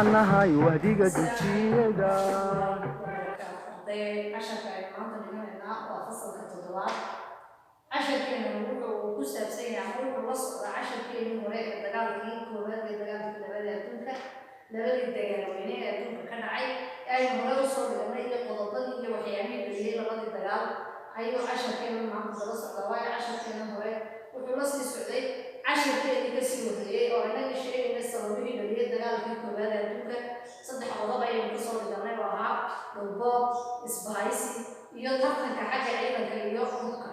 waxaan nahay wahdiga dugsiyada عشركين wuxuu ku saabsan yahay wuxuu la socda casharkii hore ee dagaalkii koowaad ee dagaalkii labada adduunka labadii dagaalweyne ee adduunka ka dhacay ay hore u soo dhignay iyo qodobadii iyo waxyaabihii dhaliyay labadii dagaal ayuu casharkeen maanta la socda waayo casharkeen hore wuxuu la sii socday casharkii ka sii wadayay oo inaga sheegay sababihii dhaliyay dagaalkii koowaad ee adduunka saddex qodob ayuu ku soo dhignay oo ahaa dhulboob isbahaysi iyo tartanka xagga ciidanka iyo hubka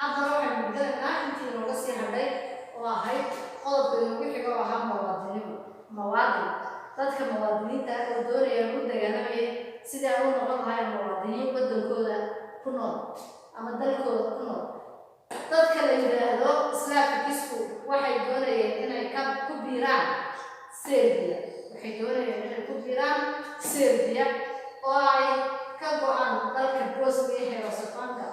haddana waxaan muddadaa intii nooga sii hadhay oo ahayd qodobka inoogu xigo oo ahaa muwaadin dadka muwaadiniinta oo doonaya u dagaalamayay sidii ay u noqon lahaayeen muwaadiniin waddankooda ku nool ama dalkooda ku nool dadka la yidhaahdo islaamkisku waxay doonayeen inay ku biiraan Serbia oo ay ka go'aan dalka Bosnia iyo Herzegovina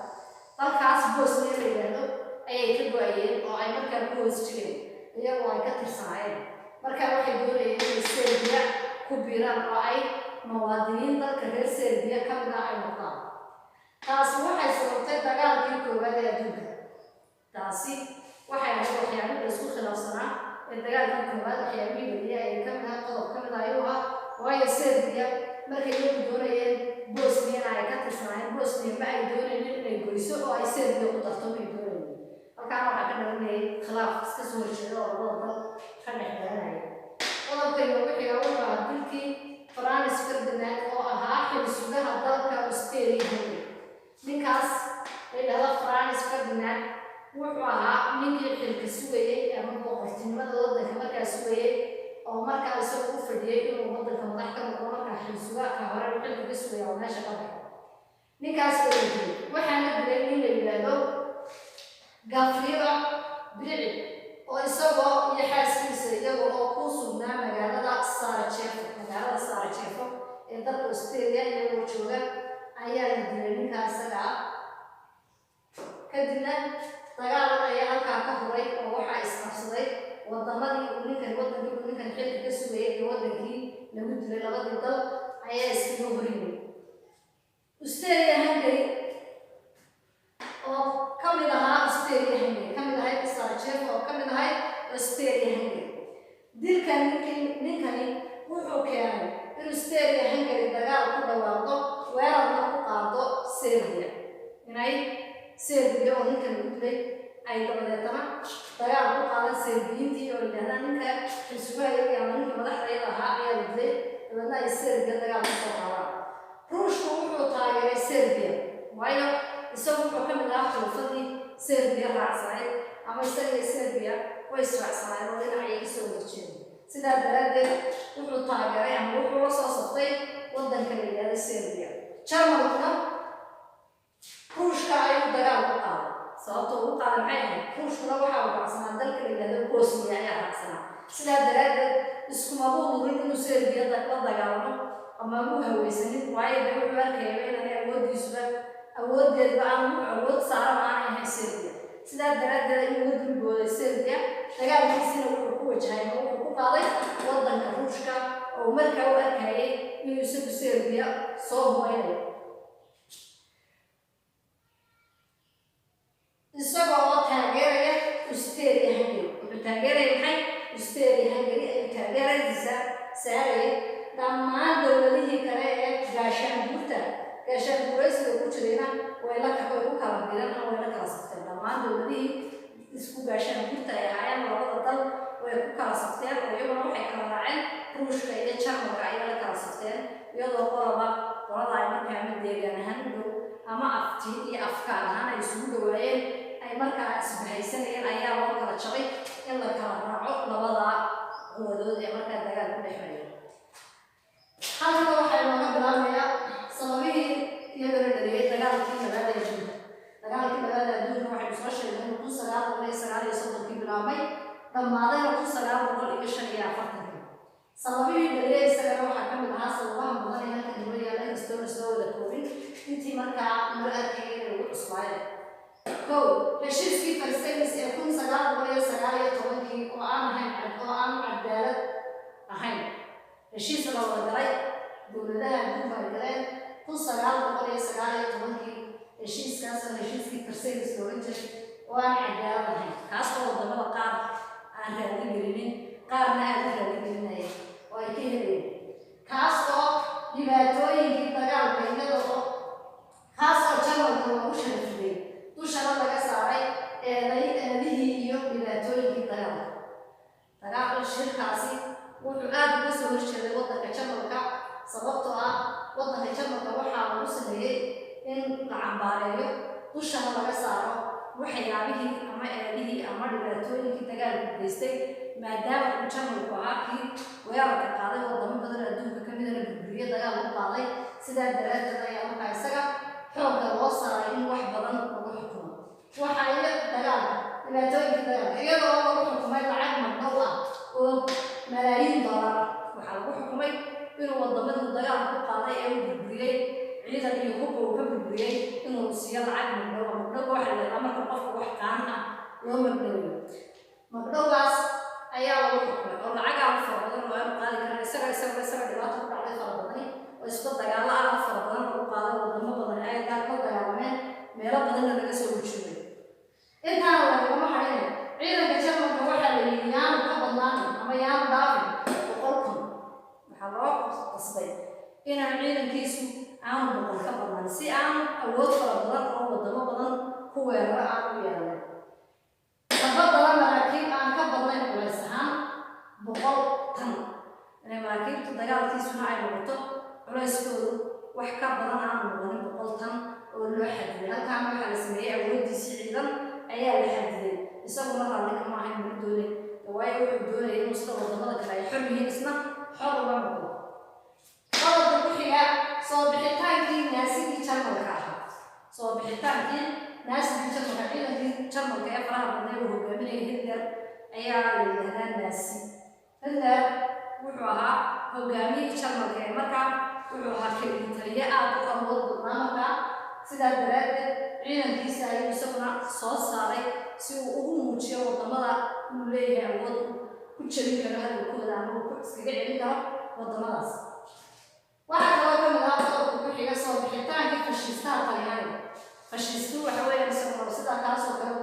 halkaas Bosnia la yiraahdo ayay ka go'ayeen oo ay markaa ku hoos jireen iyagoo ay ka tirsanaayeen markaa waxay doonayeen inay Serbia ku biiraan oo ay muwaadiniin dalka reer Serbia ka mid ah ay noqdaan taasi waxay sababtay dagaalkii koowaad ee adduunka taasi waxay ahayd waxyaabo isku khilaafsanaa ee dagaalkii koowaad waxyaabihii dhaliyay ay ka mid ah qodob ka mid ah ayuu ahaa waayo Serbia markay iyagu doonayeen Bosnia ay ka tirsanaayeen Bosnia ma ay doonayeen inay goyso oo ay Serbia ku darto may doonayeen halkaan waxaa ka dhalanayay khilaaf iska soo horjeeda oo labada dal ka dhex dhalanaya qodobka inoogu xiga wuxuu ahaa dilkii Franz Ferdinand oo ahaa xil-sugaha dalka Austria ninkaas la yidhaahdo Franz Ferdinand wuxuu ahaa ninkii xilka sugayay ama boqortinimada waddanka markaa sugayay oo markaa isagu u fadhiyay inuu waddanka madax ka noqdo markaa xil-sugaha hore xilka ka sugaya oo meesha ka baxo ninkaas oo la dilay waxaana dilay nin la yidhaahdo Gafriba Bilic oo isagoo iyo xaaskiisa iyaga oo ku sugnaa magaalada Sarajevo ee dalka Austria iyagoo jooga ayaa la dilay ninkaas isaga ah kadibna dagaal ayaa halkaa ka horay oo waxaa isqabsaday wadamadii waddankii ninkan xilka ka sugayay iyo waddankii lagu dilay labadii dal ayaa iskaga horinay Austria-Hungary oo ka mid ahaa Austria-Hungary ka mid ahayd Sarajevo oo ka mid ahayd Austria-Hungary dilkan ninkani wuxuu keenay in Austria-Hungary dagaal ku dhawaaqdo weerarna ku qaado Serbia inay Serbia oo ninkan lagu dilay ay dabadeetana dagaal ku qaadan Serbiyiintii oo yidhahdaan ninka xisbiyada ama ninka madaxda ahaa ayaa la dilay dabeedna ay Serbia dagaal ku soo qaadaan ruushku wuxuu taageeray Serbia waayo isagu wuxuu ka mid ahaa xulafadii Serbia raacsanayd ama isaga iyo Serbia way israacsanayd oo dhinacay ka soo horjeedeen sidaa daraaddeed wuxuu taageeray ama wuxuu la soo saftay waddanka la yidhaahdo Serbia Jarmalkuna ruushka ayuu dagaal ku qaaday sababtoo ugu qaaday maxay ahayd ruushkuna waxaa u raacsanaa dalka la yidhaahdo Bosnia ayaa raacsanaa sidaa daraaddeed iskumaba ururin inuu Serbia la dagaalamo ama u haweysanin waayo de wuxuu arkayaba inaan awooddeedba aan awood saaran aan ahayn Serbia sidaa daraaddeed inuu la dulbooday Serbia dagaalkiisina wuxuu ku wajahay ama wuxuu ku qaaday waddanka ruushka oo markaa u arkayay inuu isagu Serbia soo humaynayo isagoo oo taageeraya Austria-Hungary wuxuu taageeraya maxay Austria-Hungary ayuu taageeradiisa saarayay dhammaan dowladihii kale ee gaashaanbuuraysiga ku jirayna way ku kala direen ama way la kala safteen dhammaan dowladihii isku gaashaanbuurta ay ahaayeen labada dal way ku kala safteen oo iyaguna waxay kala raaceen ruushka iyo Jarmalka ayay la kala safteen iyadoo qolada ay markaa ama deegaan ahaan u dhow ama afti iyo afkaan ahaan ay isugu dhawaayeen ay markaa isbahaysanayeen ayaa loo kala jabay in la kala raaco labada quwadood ee markaa dagaal ku dhex maraya halka waxaa nooga bilaabmayaa sababihii iyagana dhaliyay dagaalkii labada adduunka waxay soo sheegeen in 1939 bilaabmay dhammaadayna 1945 sababihii dhaliyay isagana waxaa ka mid ahaa sababaha mudan ee halka dibadda yaalla kastoo soo wada koobin intii markaa loo arkayay inay ugu cusbaayeen kow heshiiskii Versailles ee 1919 oo aan cadaalad ahayn heshiis la wada galay dowladaha adduunka ay galeen 1919 heshiiskaasoo heshiiskii Versailles looga jiray oo aan cadaalad ahayn kaas oo wadamada qaar aan raadin gelinin qaarna aan raadin gelinayeen oo ay ka helayeen kaas oo dhibaatooyinkii dagaalka iyadoo kaas oo Jarmalka lagu sharafiyey dushana laga saaray eedihii iyo dhibaatooyinkii dagaalka shirkaasi wuxuu aad uga soo horjeeday waddanka Jarmalka sababtoo ah waddanka Jarmalka waxaa lagu sameeyey in la cambaareeyo dushana laga saaro waxyaabihii ama eedihii ama dhibaatooyinkii dagaalka geystay maadaama uu Jarmalku ahaa kii weerarka qaaday wadamo badan adduunka ka midana burburiye dagaal u qaaday sidaa daraaddeed ayaa markaa isaga xoogga loo saaray in wax badan lagu xukumo waxa ay dagaalka dhibaatooyinkii dagaalka iyadoo lagu xukumay lacag magdhow ah oo malaayiin dollar waxaa lagu xukumay inuu wadamadu dagaal ku qaaday ee uu burburiyey ciidan iyo hubba uu ka burburiyey inuu siiyo lacag magdhow waxa la yidhaahdaa marka qofka wax qaan ah loo magdhoweeyo magdhowgaas ayaa lagu xukumay oo lacagaa u fara badan oo aanu qaadi karin isaga dhibaato ku dhacday fara badani oo isku dagaalo aad u fara badan lagu qaaday wadamo badan ay gaar ka dagaalameen meelo badanna laga soo horjeeday intaana lagama hadhin ciidanka Jarmalka waxaa la yidhi yaanu ka badnaanin ama yaanu dhaafin 100,000 waxaa loo qasbay inaan ciidankiisu aanu 100 ka badnaanin si aanu awood fara badan oo wadamo badan ku weeraro aan u yeelan sababta maraakiib aan ka badnayn culays ahaan 100 tan inay maraakiibtu dagaalkiisuna ay noqoto culayskoodu wax ka badan aan noqonin 100 tan oo loo xadiday halkaan waxaa la sameeyey awoodiisii ciidan ayaa la xadiday isaguna raalli kama ahayn muu doonay waayo wuxuu doonayay inuu sida wadamada kale ay xor yihiin isna xor uga noqdo qodobka ku xiga soo bixitaankii naasigii Jarmalka ahaa soo bixitaankii naasigii Jarmalka ciidankii Jarmalka ee faraha badnay uu hogaaminayay Hitler ayaa la yidhaahdaa naasi Hitler wuxuu ahaa hogaamiyihii Jarmalka ee markaa wuxuu ahaa keligii taliye aad u awood badnaa markaa sidaa daraaddeed ciidankiisa ayuu isaguna soo saaray si uu ugu muujiyo wadamada inuu leeyahay awood ku jebin karo hadalkooda ama uu ku iskaga celin karo wadamadaas waxaa kaloo ka mid ah qodobka ku xiga soo bixitaankii fashiistaha Talyaaniga fashiistu waxa weeyaan isaguna sidaa kaasoo kale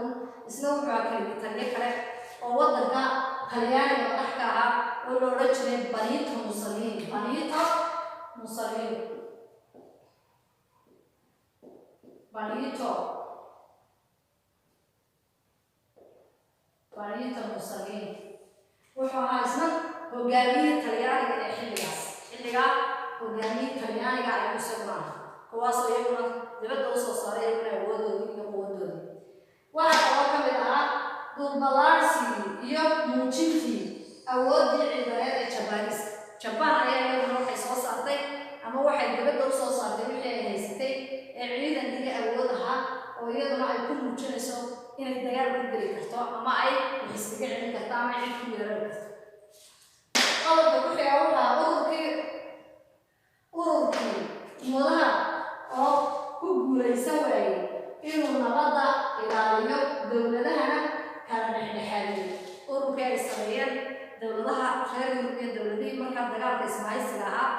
isna wuxuu ahaa keligii taliye kale oo waddanka Talyaaniga madax ka ahaa oo la odhan jiray Benito Mussolini wuxuu ahaa isna hogaamiyihii Talyaaniga ee xilligaa hogaamiyihii Talyaaniga ayuu isaguna ahaa kuwaasoo iyaguna dibadda usoo saaray iyaguna awoodoodii iyo quwadoodii waxaa kaloo ka mid ahaa dulballaarsigii iyo muujintii awooddii ciidaneed ee Jabaan ayaa iyaguna waxay soo saartay ama waxay dibadda usoo saartay wixii ay haysatay ee ciidan iyo awood ahaa oo iyaduna ay ku muujinayso inay dagaal ku geli karto ama ay wax iskaga celin karto ama cid ku yeelan karto qodobka ku xiga waxaa ururkii mudaha oo ku guulaysan waayey inuu nabadda ilaaliyo dowladahana kala dhexdhexaadiyo ururkii ay sameeyeen dowladaha reer Yurub iyo dowladihii markaa dagaalka isbahaysiga ahaa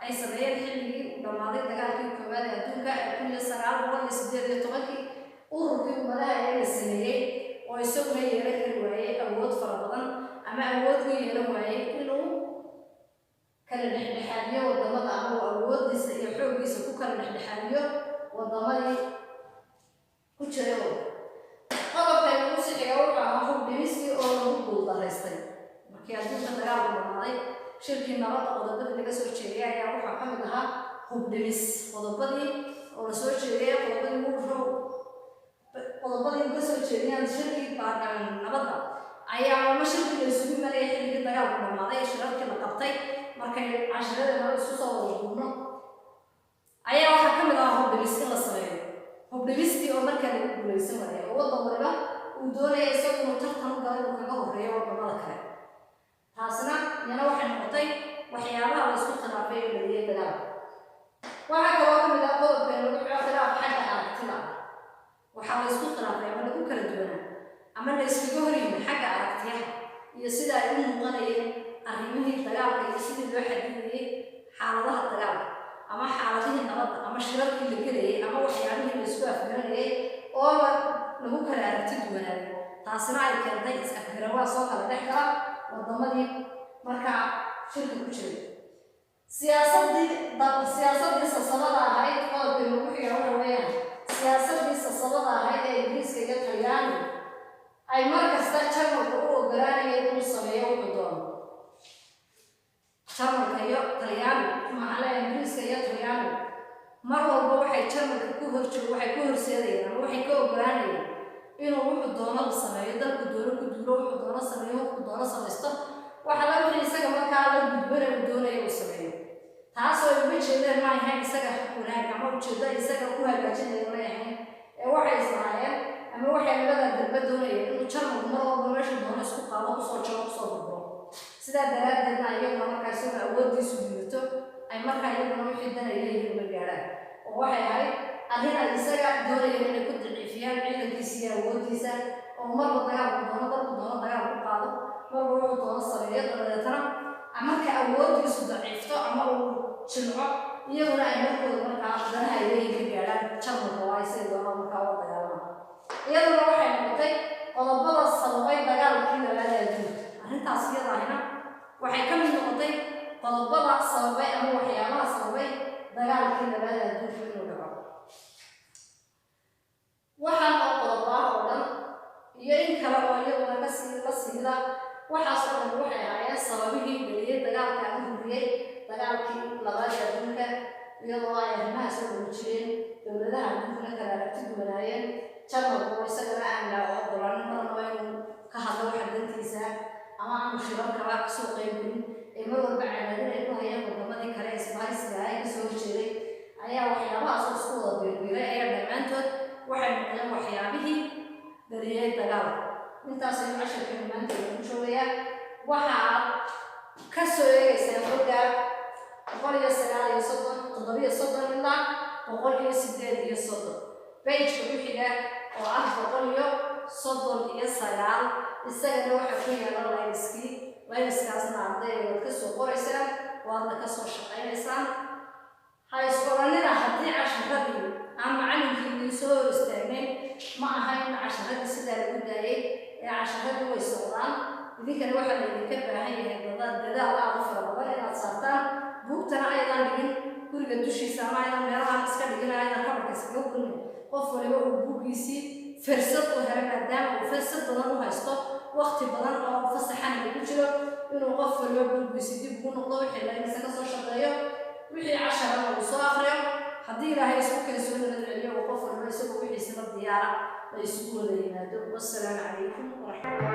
ay sameeyeen xilligii u dhammaaday dagaalkii koowaad ee adduunka ee 1918 ururkii ummadaha ayaa la sameeyey oo isaguna yeelan kari waayey awood fara badan ama awood u yeelan waayey inuu kala dhexdhexaadiyo wadamada ama uu awoodiisa iyo xooggiisa ku kala dhexdhexaadiyo wadamadii ku jiray qodobka ugu sii xiga wuxuu ahaa hubdhimistii oo lagu guuldaraystay markii adduunka dagaalku dhammaaday shirkii nabadda qodobadii laga soo jeediyay ayaa waxaa ka mid ahaa hubdhimis qodobadii oo la soo jeediyay qodobadii uga soo jeediyaan shirkii nabadda ayaa ama shirkii la isugu imanayay xilligii dagaalku dhammaaday shirarkii la qabtay markay casharada nabad isu soo wada duubno ayaa waxaa ka mid ahaa hubdhimis in la sameeyo hubdhimistii oo markaa lagu guulaysan waayay oo waddan waliba uu doonaya isagu inuu tartan u galo inuu kaga horreeyo wadamada kale taasna iyana waxay noqotay waxyaabaha la isku khilaafay ee dhaliyay dagaalka waxaa kaloo ka mid ah qodobka lagu khilaaf xagga aragtida waxaa la isku khilaafay ama lagu kala duwanaa ama la iskaga hor yimid xagga aragtiyaha iyo sida ay u muuqanayeen arrimihii dagaalka iyo sidii loo xadidayay xaaladaha dagaalka ama xaaladihii nabadda ama shirarkii la gelayay ama waxyaabihii la isku afgaranayay oo lagu kala aragti duwanaaday taasina ay keentay is-afgarawaa soo kala dhex gala wadamadii markaa shirka ku jiray siyaasadii sasabada ahayd qodobkii lagu xiga waxa weeyaan siyaasadii sasabada ahayd ee ingiriiska iyo talyaani ay mar kasta jarmalka u ogolaanayeen inuu sameeyo wuxuu doono jarmalka iyo talyaani maxaa leeyahay ingiriiska iyo talyaani mar walba waxay jarmalka waxay ku horseedayeen ama waxay ka ogolaanayeen inuu wuxuu doono sameeyo dalku doono ku duulo wuxuu doono sameeyo wuxuu doono samaysto waxa la wixii isaga markaa la gudbana uu doonayo uu sameeyo taasoo ay uga jeedeen ma ahayn isaga wanaag ama ujeedda isaga ku hagaajinaya ma ahayn ee waxay islaayeen ama waxay labada dalba doonayeen inuu jarmalku mar walba meesha doono isku qaado kusoo jabo kusoo burburo sidaa daraaddeedna iyaguna markaa isaga awooddiisu liidato ay markaa iyaguna wixii dan ay leeyihiin uga gaadhaan oo waxay ahayd arrin ay isaga doonayeen inay ku daciifiyaan ciidankiisa iyo awooddiisa oo marba dagaalku doono dalku doono dagaal ku qaado marba wuxuu doono sameeyo dabadeetana marka awooddiisu daciifto ama uu jilco iyaguna ay markooda markaa danaha ay leeyihin ka gaadhaan jarmalka waa isay doona markaa u dagaalama iyaduna waxay noqotay qodobada sababay dagaalkii labaad ee adduunka arrintaas iyada ahina waxay ka mid noqotay qodobada sababay ama waxyaabaha sababay dagaalkii labaad ee adduunka inuu dhaco waxaan oo qodobaha oo dhan iyo in kale oo iyaguna la siida waxaas oo dhan waxay ahaayeen sababihii geliyey dagaalka ama huriyey dagaalkii labaad ee adduunka iyadoo ay arrimahaas u dhuli jireen dowladaha adduunkana kala aragti duwanaayeen jarmalku isagana aan la ogolaanin marnaba inuu ka hadlo waxa dantiisa ama aanu shirarkaba kasoo qaybgelin ee mar walba cadaadin ay ku hayeen wadamadii kale isbaahisiga ay kasoo horjeeday ayaa waxyaabahaas oo isku wada biirbiiray ayaa dhammaantood waxay noqdeen waxyaabihii dhaliyey dagaalka intaas ayuu casharkeenu maanta lagu joogayaa waxa aad ka soo eegaysaan xogga 737 ilaa 138 page-ka ku xiga oo ah 139 isagana waxaa ku yaala layliskaasna ardayda waad ka soo qoraysaan waadna ka soo shaqaynaysaan ha isqoranina haddii casharadii aan macallinkii idin soo hor istaagnayn ma aha in casharadii sidaa lagu daayay ee casharadii way socdaan idinkana waxaa laydinka baahan yahay dadaal aad u fara badan inaad saartaan buugtana aydan dhigin guriga dushiisa ama aydan meelahaan iska dhigin aydan kabarka iskaga gurnin qof waliba uu buuggiisii fursad u helo maadaama uu fursad badan u haysto waqti badan oo fasaxan lagu jiro inuu qof waliba buuggiisii dib ugu noqdo wixii laynisa ka soo shaqeeyo wixii casharana uu soo akhriyo haddii ilaahay isku keensoo nabad celiyo uu qof waliba isagoo wixiisaba diyaara la isugu wada yimaado wassalaamu calaykum waraxmatullahi